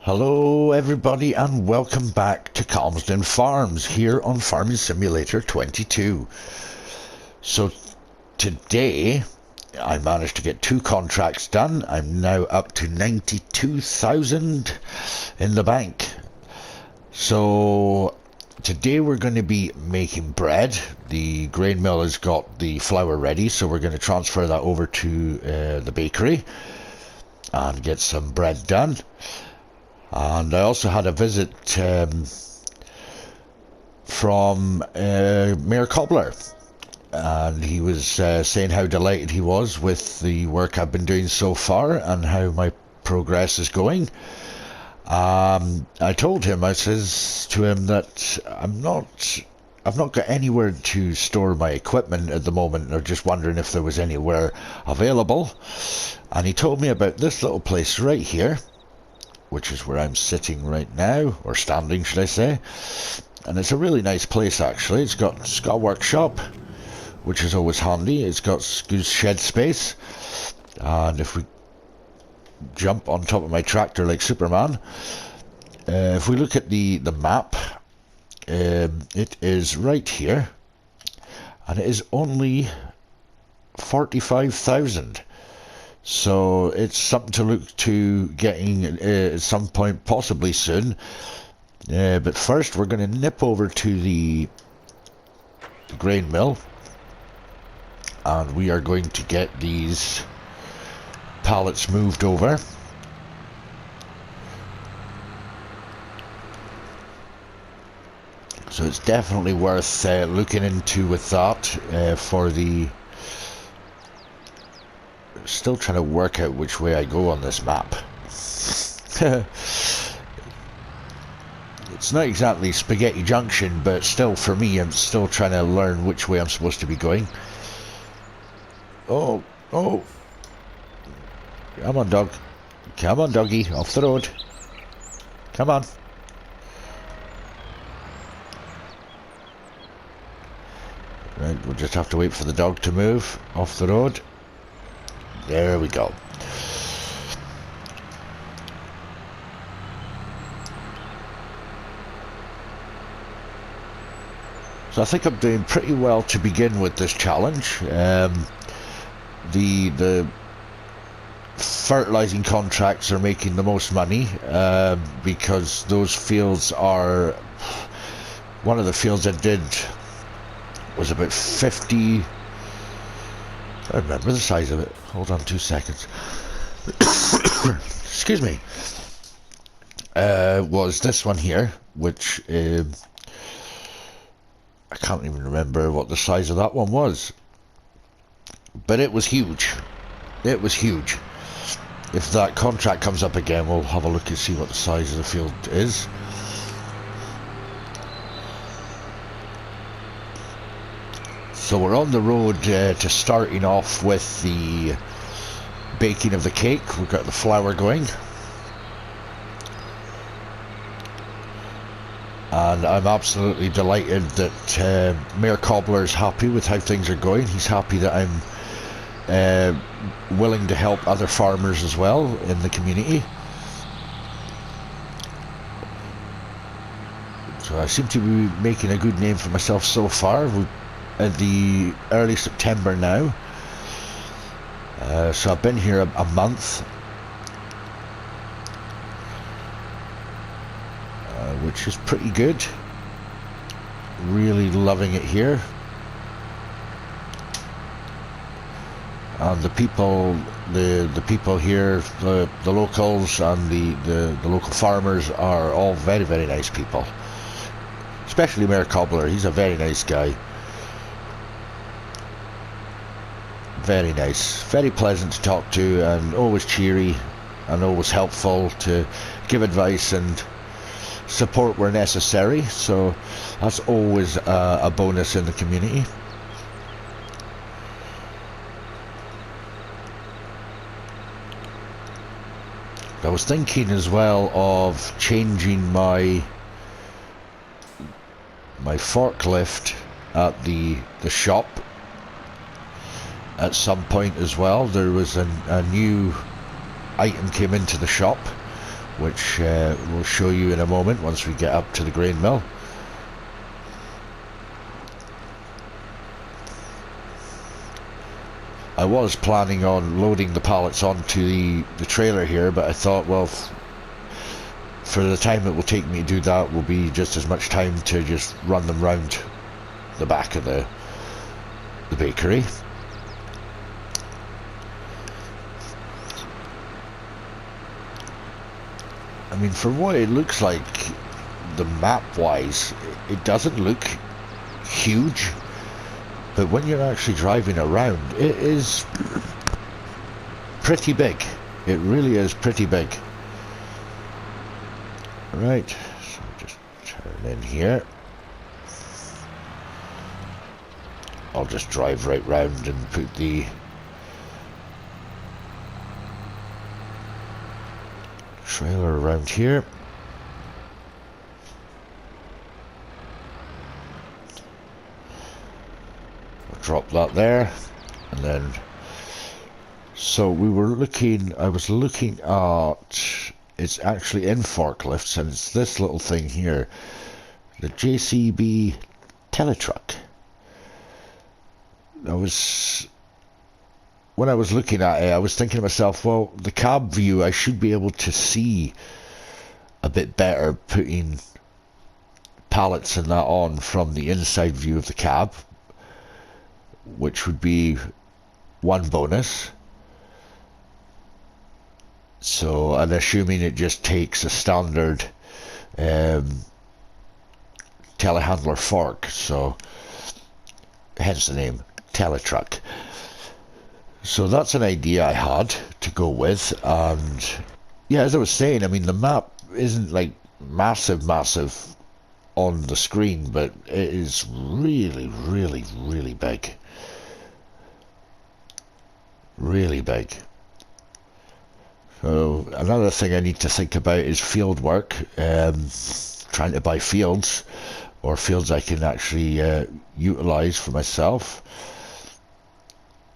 Hello everybody and welcome back to Calmsden Farms here on Farming Simulator 22. So today I managed to get 2 contracts done. I'm now up to 92,000 in the bank. So today we're going to be making bread. The grain mill has got the flour ready, so we're going to transfer that over to the bakery and get some bread done. And I also had a visit from Mayor Cobbler, and he was saying how delighted he was with the work I've been doing so far and how my progress is going. I told him, I says to him that I've not got anywhere to store my equipment at the moment. I'm just wondering if there was anywhere available. And he told me about this little place right here, which is where I'm sitting right now, or standing should I say. And it's a really nice place actually. It's got a workshop, which is always handy. It's got good shed space, and if we jump on top of my tractor like Superman, if we look at the map, it is right here, and it is only 45,000. So it's something to look to getting at some point, possibly soon. But first we're going to nip over to the grain mill, and we are going to get these pallets moved over. So it's definitely worth looking into with that for the... Still trying to work out which way I go on this map. It's not exactly Spaghetti Junction, but still for me, I'm still trying to learn which way I'm supposed to be going. Oh. Come on, dog. Come on, doggy. Off the road. Come on. Right, we'll just have to wait for the dog to move off the road. There we go. So I think I'm doing pretty well to begin with this challenge. The fertilizing contracts are making the most money because those fields are... One of the fields I did was about 50... I remember the size of it. Hold on 2 seconds. Excuse me. Was this one here, which I can't even remember what the size of that one was. But it was huge. It was huge. If that contract comes up again, we'll have a look and see what the size of the field is. So we're on the road to starting off with the baking of the cake. We've got the flour going. And I'm absolutely delighted that Mayor Cobbler's happy with how things are going. He's happy that I'm willing to help other farmers as well in the community. So I seem to be making a good name for myself so far. At the early September now, so I've been here a month, which is pretty good. Really loving it here, and the people here, the locals and the local farmers are all very, very nice people. Especially Mayor Cobbler, he's a very nice guy. Very nice, very pleasant to talk to, and always cheery and always helpful to give advice and support where necessary. So that's always a bonus in the community. I was thinking as well of changing my forklift at the shop at some point as well. There was a new item came into the shop, which we'll show you in a moment once we get up to the grain mill. I was planning on loading the pallets onto the trailer here, but I thought, well, for the time it will take me to do that will be just as much time to just run them round the back of the bakery. I mean, for what it looks like, the map wise, it doesn't look huge, but when you're actually driving around, it is pretty big. It really is pretty big. Right, so just turn in here. I'll just drive right round and put the trailer around here. I'll drop that there, and then so we were looking, I was looking at, it's actually in forklifts, and it's this little thing here, the JCB Teletruck. When I was looking at it, I was thinking to myself, well, the cab view, I should be able to see a bit better putting pallets and that on from the inside view of the cab, which would be one bonus. So, and assuming it just takes a standard telehandler fork, so hence the name Teletruck. So that's an idea I had to go with, and yeah, as I was saying, I mean, the map isn't like massive on the screen, but it is really big. Really big. So another thing I need to think about is field work, trying to buy fields, or fields I can actually utilize for myself.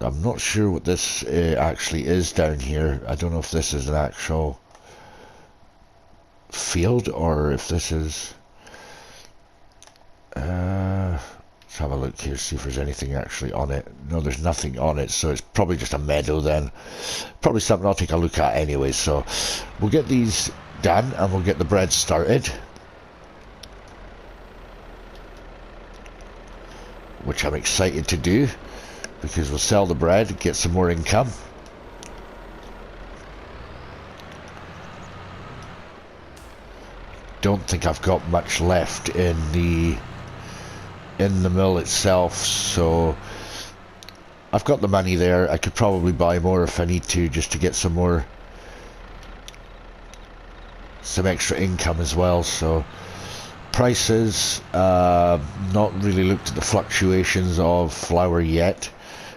I'm not sure what this actually is down here. I don't know if this is an actual field or if this is... let's have a look here, see if there's anything actually on it. No, there's nothing on it, so it's probably just a meadow then. Probably something I'll take a look at anyway. So we'll get these done and we'll get the bread started, which I'm excited to do, because we'll sell the bread, get some more income. Don't think I've got much left in the mill itself, so I've got the money there. I could probably buy more if I need to, just to get some extra income as well. So prices, not really looked at the fluctuations of flour yet.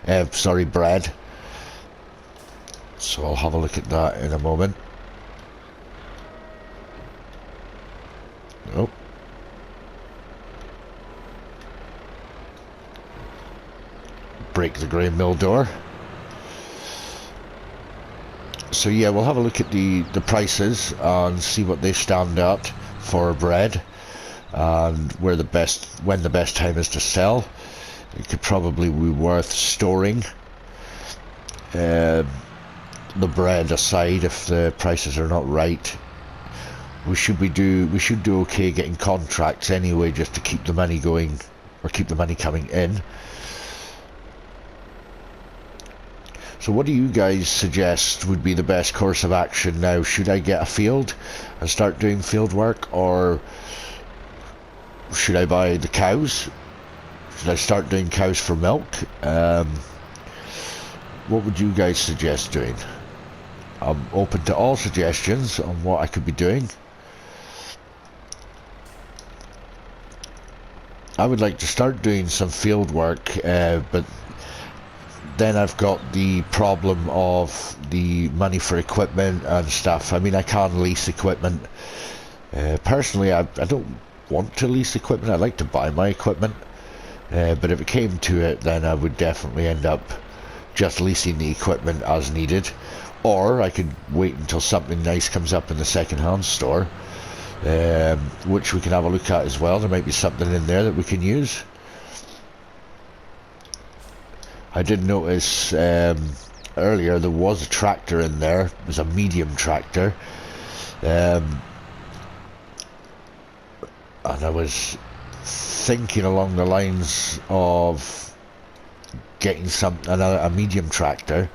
Bread. So I'll have a look at that in a moment. Oh. Break the grain mill door. So yeah, we'll have a look at the prices and see what they stand at for bread, and when the best time is to sell. It could probably be worth storing the bread aside if the prices are not right. We should do okay getting contracts anyway, just to keep the money going, or keep the money coming in. So what do you guys suggest would be the best course of action now? Should I get a field and start doing field work, or should I buy the cows? Should I start doing cows for milk? What would you guys suggest doing? I'm open to all suggestions on what I could be doing. I would like to start doing some field work, but then I've got the problem of the money for equipment and stuff. I mean, I can lease equipment. Personally, I don't want to lease equipment. I like to buy my equipment. But if it came to it, then I would definitely end up just leasing the equipment as needed, Or I could wait until something nice comes up in the second-hand store, which we can have a look at as well. There might be something in there that we can use. I did notice earlier there was a tractor in there. It was a medium tractor. And I was thinking along the lines of getting a medium tractor,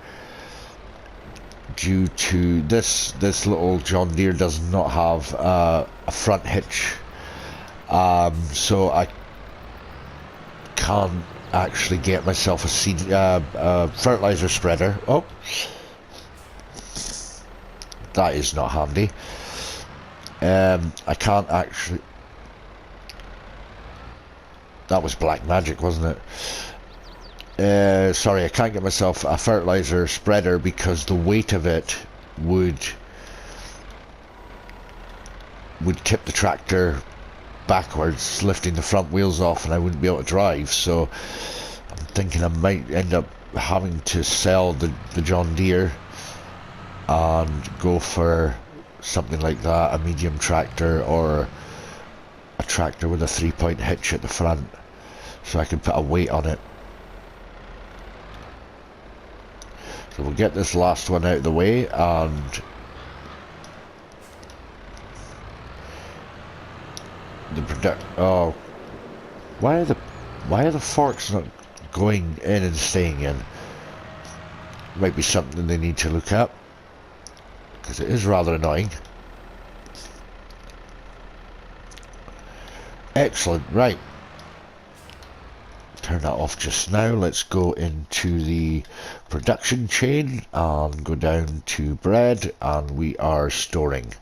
due to this little John Deere does not have a front hitch, so I can't actually get myself a seed fertilizer spreader. Oh, that is not handy. I can't actually. That was black magic, wasn't it? Sorry, I can't get myself a fertilizer spreader because the weight of it would tip the tractor backwards, lifting the front wheels off, and I wouldn't be able to drive. So I'm thinking I might end up having to sell the John Deere and go for something like that, a medium tractor or a tractor with a 3-point hitch at the front, so I can put a weight on it. So we'll get this last one out of the way, and oh, why are the forks not going in and staying in? Might be something they need to look at, because it is rather annoying. Excellent, right. Turn that off just now. Let's go into the production chain and go down to bread, and we are storing.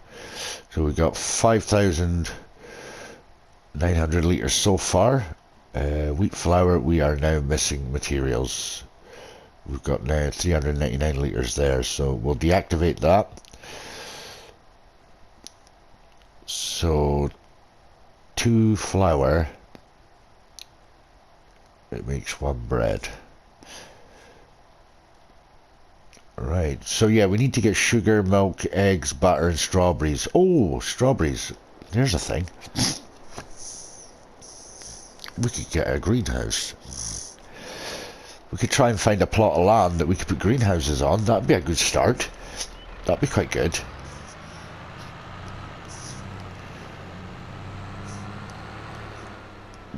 So we've got 5,900 litres so far. Wheat flour, we are now missing materials. We've got now 399 litres there, so we'll deactivate that. So 2 flour, it makes 1 bread. Right, so yeah, we need to get sugar, milk, eggs, butter and strawberries. Oh, strawberries, there's a thing. We could get a greenhouse. We could try and find a plot of land that we could put greenhouses on. That'd be a good start. That'd be quite good.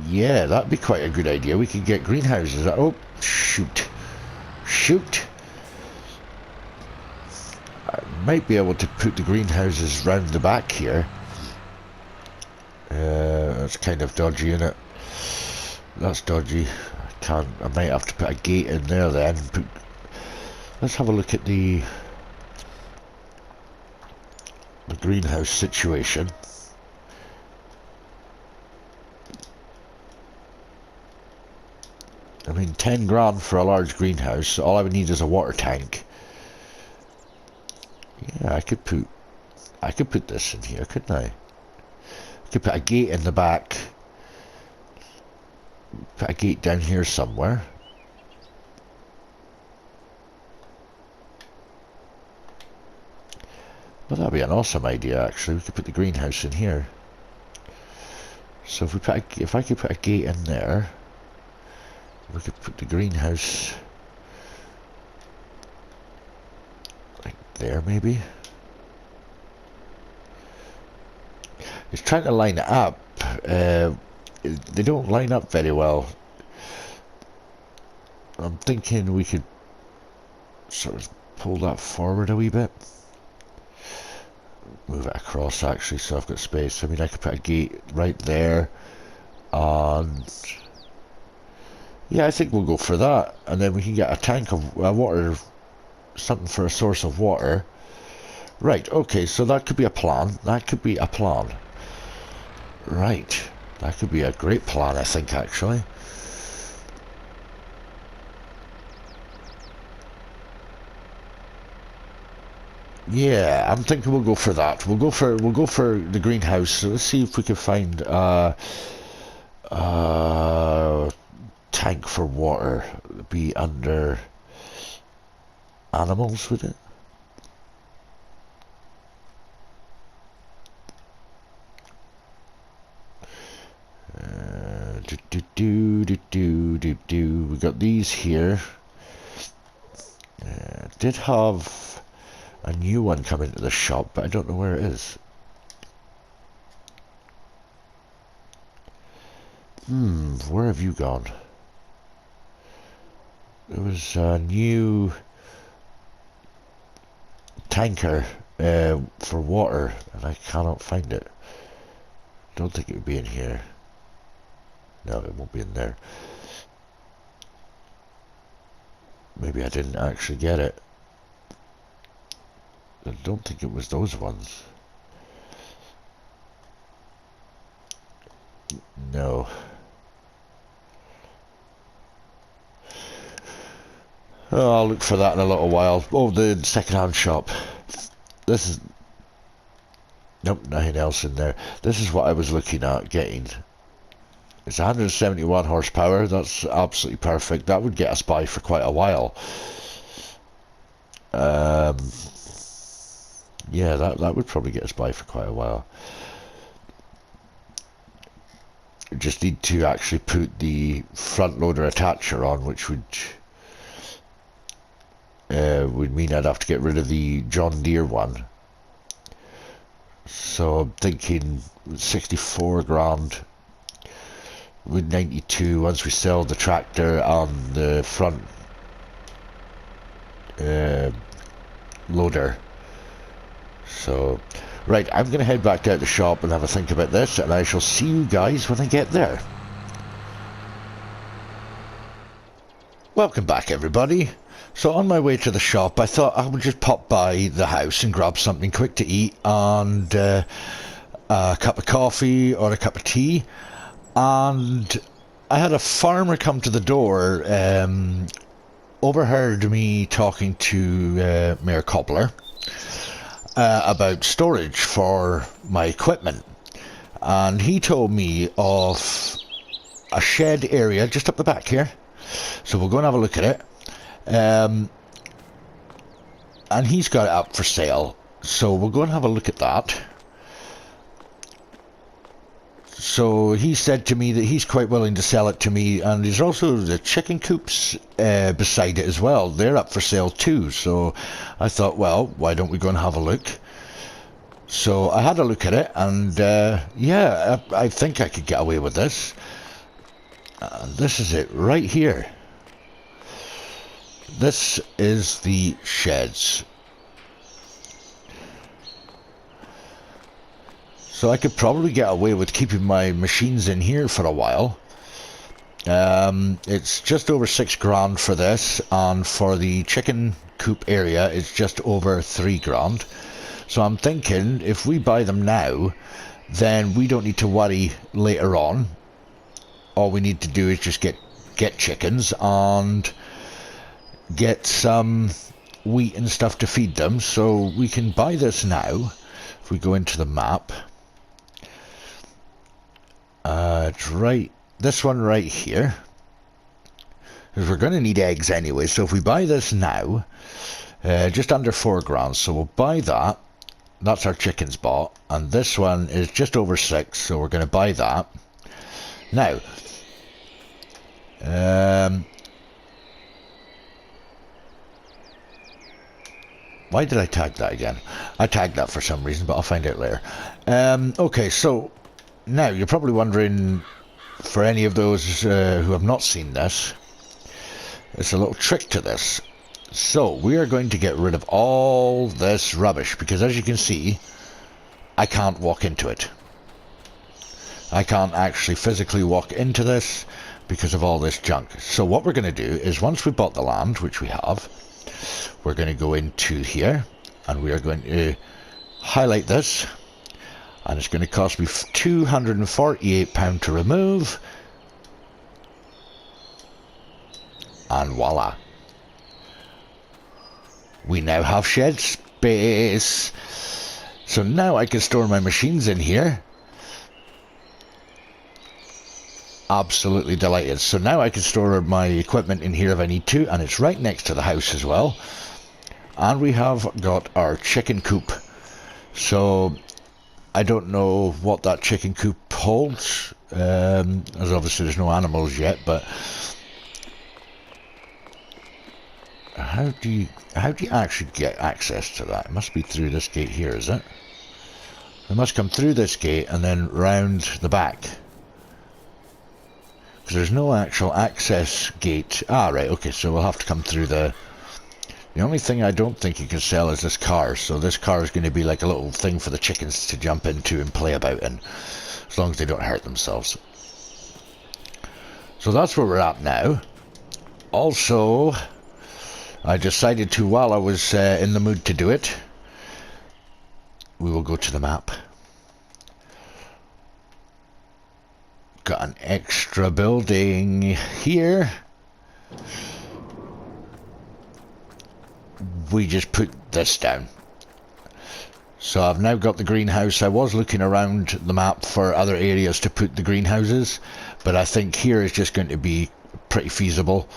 Yeah, that'd be quite a good idea. We could get greenhouses. Oh, shoot. Shoot. I might be able to put the greenhouses round the back here. That's kind of dodgy, isn't it? That's dodgy. I might have to put a gate in there then. Let's have a look at the greenhouse situation. I mean, 10 grand for a large greenhouse. All I would need is a water tank. Yeah, I could put this in here, couldn't I? I could put a gate in the back. Put a gate down here somewhere. Well, that'd be an awesome idea, actually. We could put the greenhouse in here. So if I could put a gate in there, we could put the greenhouse like there, maybe. It's trying to line it up. They don't line up very well. I'm thinking we could sort of pull that forward a wee bit. Move it across, actually, so I've got space. I mean, I could put a gate right there, and yeah, I think we'll go for that, and then we can get a tank of water, something for a source of water. Right, okay, so that could be a plan. That could be a plan. Right, that could be a great plan, I think, actually. Yeah, I'm thinking we'll go for that. We'll go for the greenhouse. So let's see if we can find tank for water. Be under animals, would it? We got these here. Did have a new one come into the shop, but I don't know where it is. Where have you gone? There was a new tanker for water, and I cannot find it. Don't think it would be in here. No, it won't be in there. Maybe I didn't actually get it. I don't think it was those ones. No. Oh, I'll look for that in a little while. Oh, the second-hand shop. This is... Nope, nothing else in there. This is what I was looking at getting. It's 171 horsepower. That's absolutely perfect. That would get us by for quite a while. Yeah, that would probably get us by for quite a while. We just need to actually put the front loader attacher on, which would mean I'd have to get rid of the John Deere one. So I'm thinking 64 grand with 92 once we sell the tractor and the front loader. So, right, I'm going to head back down to the shop and have a think about this, and I shall see you guys when I get there. Welcome back, everybody. So on my way to the shop, I thought I would just pop by the house and grab something quick to eat and a cup of coffee or a cup of tea. And I had a farmer come to the door, overheard me talking to Mayor Cobbler about storage for my equipment. And he told me of a shed area just up the back here. So we'll go and have a look at it. And he's got it up for sale, so we'll go and have a look at that. So he said to me that he's quite willing to sell it to me, and there's also the chicken coops beside it as well. They're up for sale too, so I thought, well, why don't we go and have a look? So I had a look at it, and yeah, I think I could get away with this. This is it right here. This is the sheds. So I could probably get away with keeping my machines in here for a while. It's just over 6 grand for this, and for the chicken coop area it's just over 3 grand. So I'm thinking if we buy them now, then we don't need to worry later on. All we need to do is just get chickens and get some wheat and stuff to feed them. So we can buy this now. If we go into the map, it's right, this one right here, because we're going to need eggs anyway. So if we buy this now, just under 4 grand, so we'll buy that. That's our chickens bought, and this one is just over 6, so we're going to buy that now. Why did I tag that again? I tagged that for some reason, but I'll find out later. Okay, so now you're probably wondering, for any of those who have not seen this, there's a little trick to this. So we are going to get rid of all this rubbish, because as you can see, I can't walk into it. I can't actually physically walk into this because of all this junk. So what we're going to do is, once we bought the land, which we have, we're going to go into here and we are going to highlight this, and it's going to cost me £248 to remove, and voila, we now have shed space. So now I can store my machines in here. Absolutely delighted. So now I can store my equipment in here if I need to, and it's right next to the house as well. And we have got our chicken coop. So I don't know what that chicken coop holds, as obviously there's no animals yet, but how do you actually get access to that? It must be through this gate here, is it? We must come through this gate and then round the back, because there's no actual access gate. Ah, right, okay, so we'll have to come through the only thing I don't think you can sell is this car, so this car is going to be like a little thing for the chickens to jump into and play about in, as long as they don't hurt themselves. So that's where we're at now. Also, I decided to, while I was in the mood to do it, we will go to the map. Got an extra building here. We just put this down. So I've now got the greenhouse. I was looking around the map for other areas to put the greenhouses, but I think here is just going to be pretty feasible.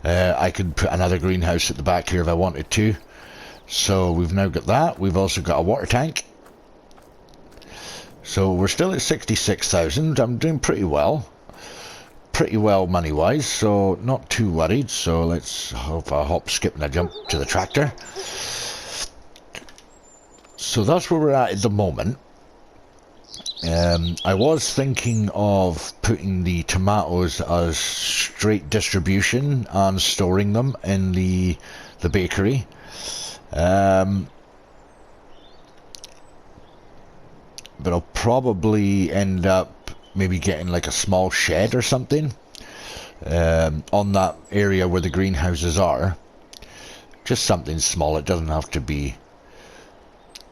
I could put another greenhouse at the back here if I wanted to. So we've now got that. We've also got a water tank. So we're still at 66,000. I'm doing pretty well money wise, so not too worried. So let's hope I hop, skip and a jump to the tractor. So that's where we're at the moment. I was thinking of putting the tomatoes as straight distribution and storing them in the bakery. But I'll probably end up maybe getting like a small shed or something on that area where the greenhouses are. Just something small. It doesn't have to be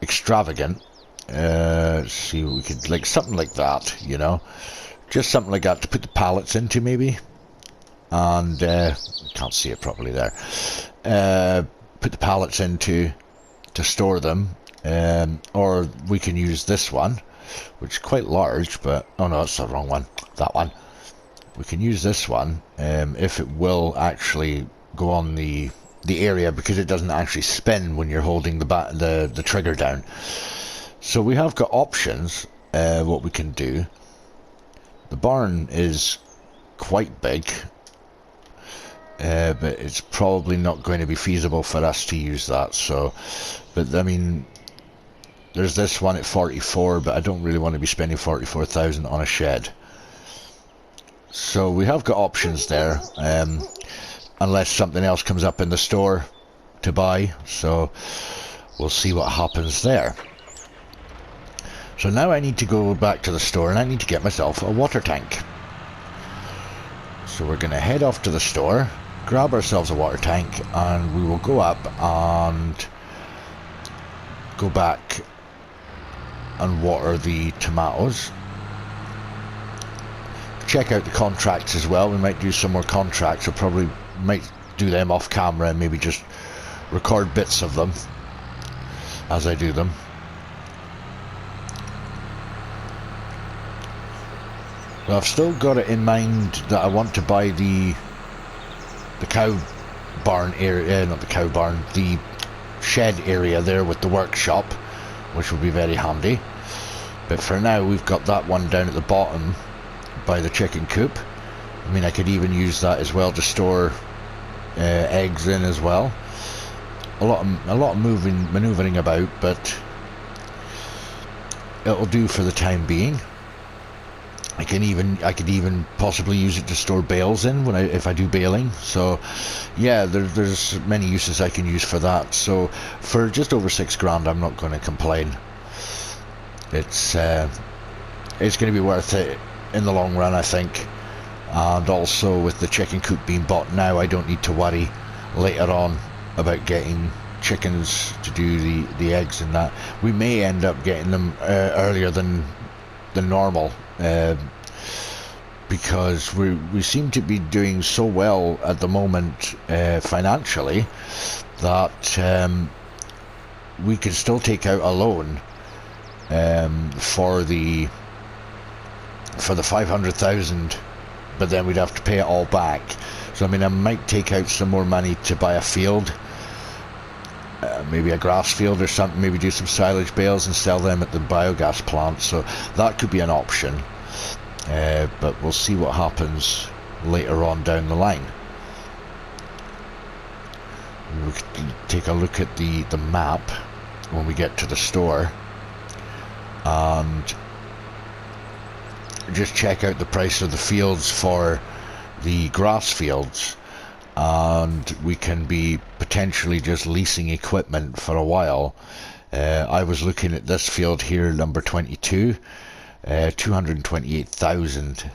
extravagant. Let's see what we could, like something like that, you know, just something like that to put the pallets into maybe. And can't see it properly there. Put the pallets into to store them. Or we can use this one, which is quite large, but oh no, that's the wrong one. That one. We can use this one if it will actually go on the area, because it doesn't actually spin when you're holding the trigger down. So we have got options. What we can do. The barn is quite big, but it's probably not going to be feasible for us to use that. So, but I mean, there's this one at 44, but I don't really want to be spending 44,000 on a shed. So we have got options there, unless something else comes up in the store to buy. So we'll see what happens there. So now I need to go back to the store and I need to get myself a water tank. So we're going to head off to the store, grab ourselves a water tank, and we will go up and go back and water the tomatoes. Check out the contracts as well. We might do some more contracts. I probably might do them off camera and maybe just record bits of them as I do them. But I've still got it in mind that I want to buy the cow barn area, not the cow barn, the shed area there with the workshop, which will be very handy. But for now we've got that one down at the bottom by the chicken coop. I mean, I could even use that as well to store eggs in as well. A lot of maneuvering about, but it'll do for the time being. I could even possibly use it to store bales in if I do baling. So yeah, there's many uses I can use for that. So for just over £6,000, I'm not going to complain. It's going to be worth it in the long run, I think. And also with the chicken coop being bought now, I don't need to worry later on about getting chickens to do the eggs and that. We may end up getting them earlier than normal, because we seem to be doing so well at the moment financially that we could still take out a loan for the 500,000, but then we'd have to pay it all back. So I mean, I might take out some more money to buy a field, maybe a grass field or something, maybe do some silage bales and sell them at the biogas plant. So that could be an option. but we'll see what happens later on down the line. We can take a look at the map when we get to the store and just check out the price of the fields for the grass fields, and we can be potentially just leasing equipment for a while. I was looking at this field here, number 22, 228,000.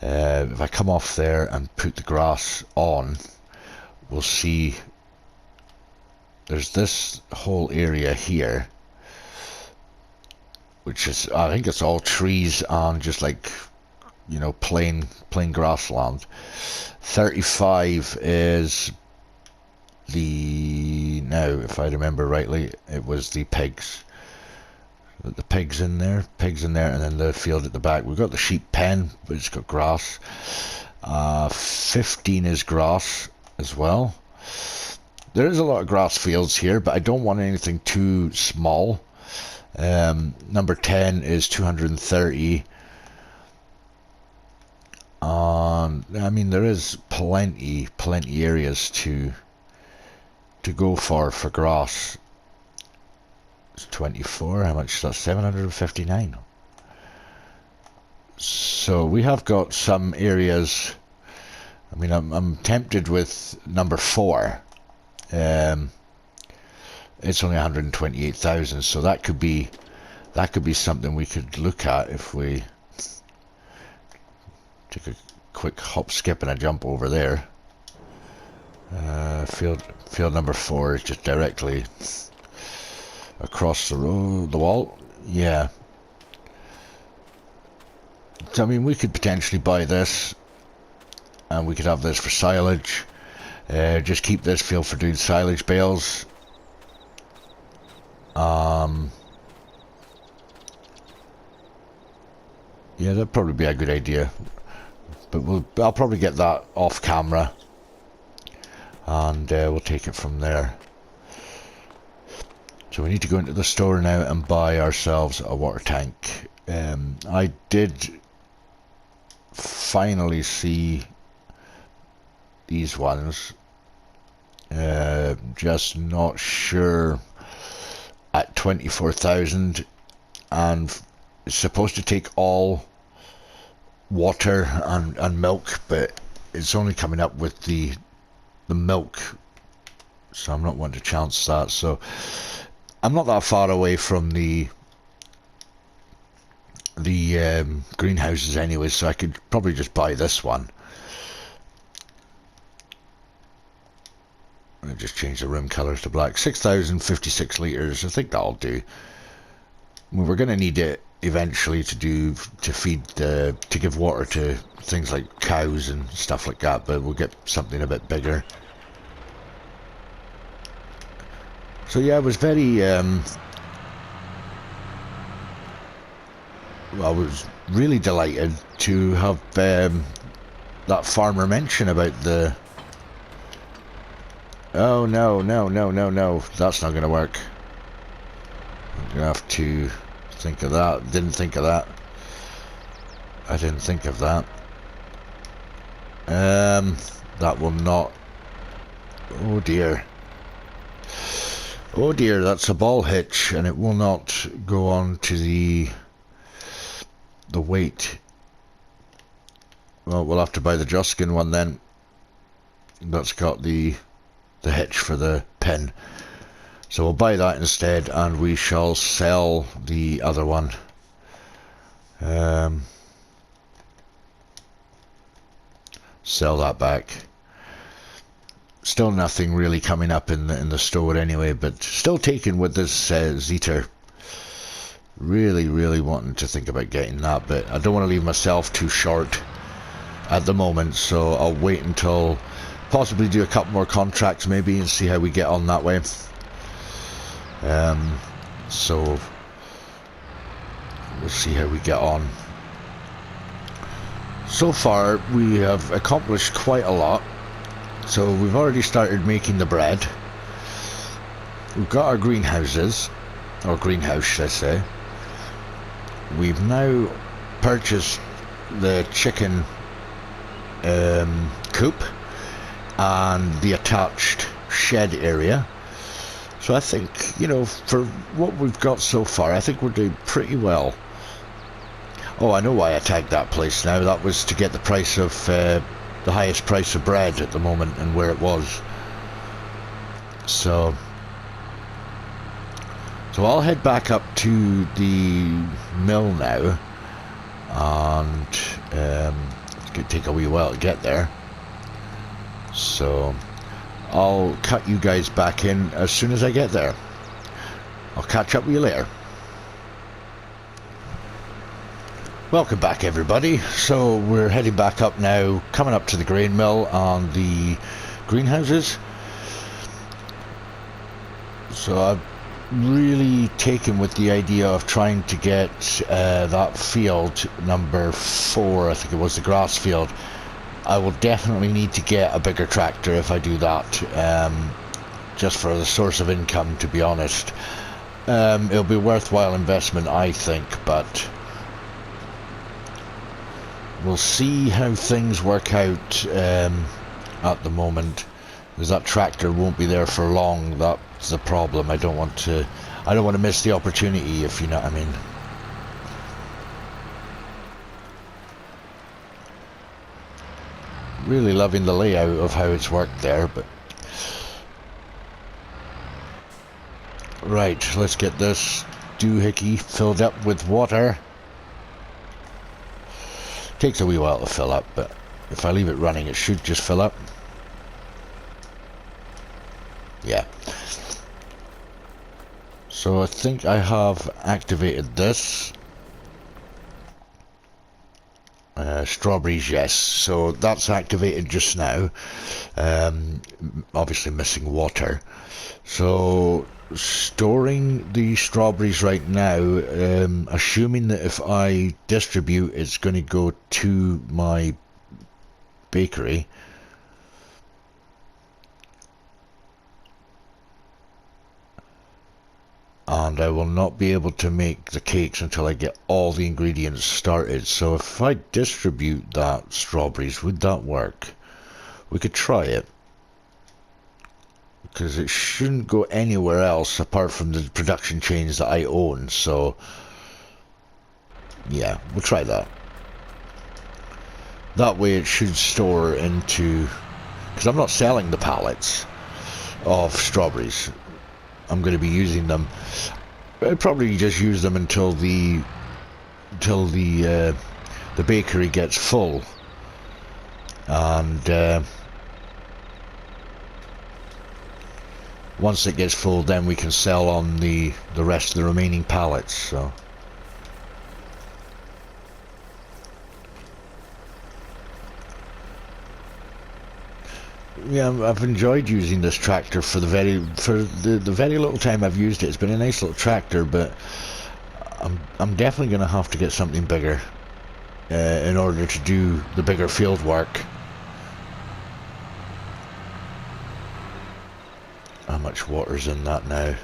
If I come off there and put the grass on, we'll see there's this whole area here, which is, I think it's all trees and just like, you know, plain grassland. 35 is the, now if I remember rightly, it was the pigs. The pigs in there, and then the field at the back. We've got the sheep pen, but it's got grass. 15 is grass as well. There is a lot of grass fields here, but I don't want anything too small. Number 10 is 230. I mean, there is plenty areas to go for grass. It's 24. How much is that? 759. So we have got some areas. I mean, I'm tempted with number 4. It's only 128,000, so that could be something we could look at if we take a quick hop, skip, and a jump over there. Field number 4 is just directly across the wall. Yeah. So I mean, we could potentially buy this, and we could have this for silage. Just keep this field for doing silage bales. Yeah, that'd probably be a good idea, but I'll probably get that off camera, and we'll take it from there. So we need to go into the store now and buy ourselves a water tank. I did finally see these ones, just not sure at 24,000, and it's supposed to take all water and milk, but it's only coming up with the milk, so I'm not wanting to chance that. So I'm not that far away from the greenhouses anyway, so I could probably just buy this one. I'll just change the room colours to black. 6,056 litres, I think that'll do. We're going to need it eventually to feed, to give water to things like cows and stuff like that, but we'll get something a bit bigger. So yeah, I was very, well, I was really delighted to have that farmer mention about the, oh no, that's not going to work. I'm going to have to think of that. Didn't think of that. I didn't think of that. That will not, oh dear. Oh dear, that's a ball hitch, and it will not go on to the weight. Well, we'll have to buy the Joskin one then. That's got the hitch for the pin. So we'll buy that instead, and we shall sell the other one. Sell that back. Still nothing really coming up in the store anyway, but still taken with this Zeter. Really wanting to think about getting that, but I don't want to leave myself too short at the moment, so I'll wait until possibly do a couple more contracts maybe and see how we get on that way. So we'll see how we get on. So far we have accomplished quite a lot. So we've already started making the bread. We've got our greenhouses, or greenhouse should I say. We've now purchased the chicken coop and the attached shed area. So I think, you know, for what we've got so far, I think we're doing pretty well. Oh, I know why I tagged that place now. That was to get the price of the highest price of bread at the moment and where it was. So I'll head back up to the mill now, and it's going to take a wee while to get there. So I'll cut you guys back in as soon as I get there. I'll catch up with you later. Welcome back, everybody. So we're heading back up now, coming up to the grain mill and the greenhouses. So I've really taken with the idea of trying to get that field number 4, I think it was, the grass field. I will definitely need to get a bigger tractor if I do that, just for the source of income, to be honest. It'll be a worthwhile investment, I think, but we'll see how things work out at the moment, because that tractor won't be there for long. That's the problem. I don't want to miss the opportunity, if you know what I mean. Really loving the layout of how it's worked there, but right, let's get this doohickey filled up with water. Takes a wee while to fill up, but if I leave it running, it should just fill up. Yeah. So I think I have activated this. Strawberries, yes. So that's activated just now. Obviously missing water. So storing the strawberries right now, assuming that if I distribute, it's going to go to my bakery. And I will not be able to make the cakes until I get all the ingredients started. So if I distribute that strawberries, would that work? We could try it, because it shouldn't go anywhere else apart from the production chains that I own. So yeah, we'll try that. That way it should store into, because I'm not selling the pallets of strawberries. I'm going to be using them. I'd probably just use them until the bakery gets full, and once it gets full, then we can sell on the rest of the remaining pallets. So yeah, I've enjoyed using this tractor for the very little time I've used it. It's been a nice little tractor, but I'm definitely going to have to get something bigger in order to do the bigger field work. How much water's in that now?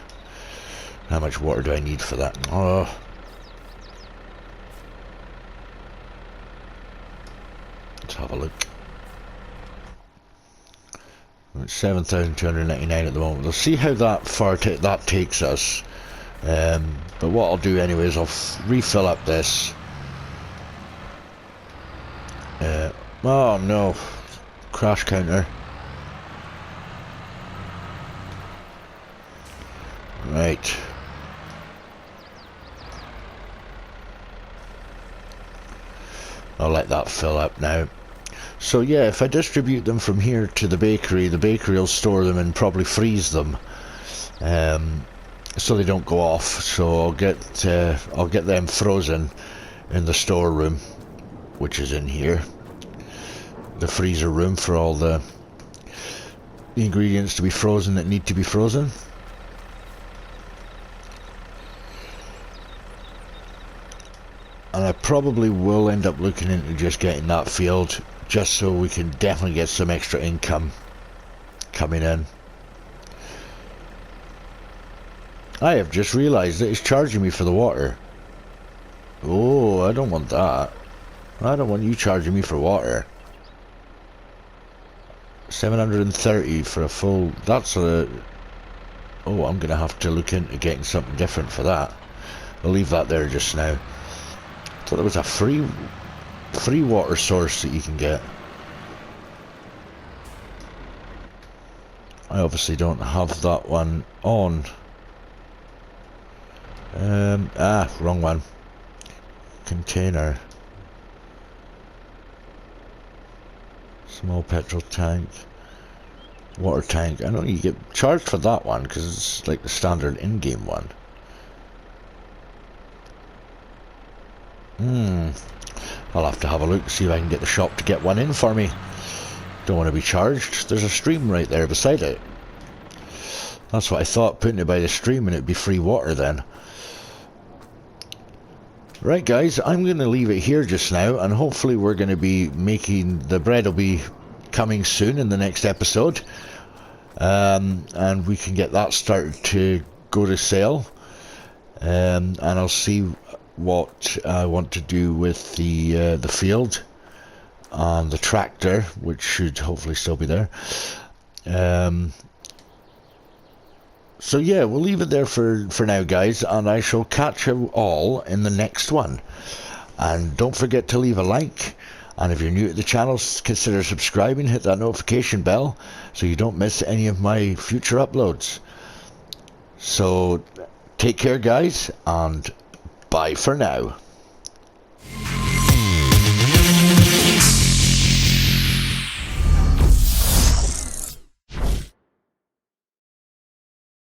How much water do I need for that? Oh. Let's have a look. It's 7,299 at the moment. We'll see how that far that takes us. But what I'll do anyway is I'll refill up this. Oh no, crash counter. Right. I'll let that fill up now. So yeah, if I distribute them from here to the bakery will store them and probably freeze them, so they don't go off. So I'll get them frozen in the storeroom, which is in here, the freezer room for all the ingredients to be frozen that need to be frozen. And I probably will end up looking into just getting that field, just so we can definitely get some extra income coming in. I have just realised that it's charging me for the water. Oh, I don't want that. I don't want you charging me for water. 730 for a full... That's a... Oh, I'm going to have to look into getting something different for that. I'll leave that there just now. I thought there was a free water source that you can get. I obviously don't have that one on. Wrong one. Container. Small petrol tank. Water tank. I know you get charged for that one because it's like the standard in-game one. I'll have to have a look, see if I can get the shop to get one in for me. Don't want to be charged. There's a stream right there beside it. That's what I thought, putting it by the stream and it'd be free water then. Right guys, I'm going to leave it here just now, and hopefully we're going to be making... The bread will be coming soon in the next episode. And we can get that started to go to sale. And I'll see what I want to do with the field and the tractor, which should hopefully still be there. So yeah, we'll leave it there for now guys, and I shall catch you all in the next one. And don't forget to leave a like, and if you're new to the channel, consider subscribing, hit that notification bell so you don't miss any of my future uploads. So take care guys, and bye for now.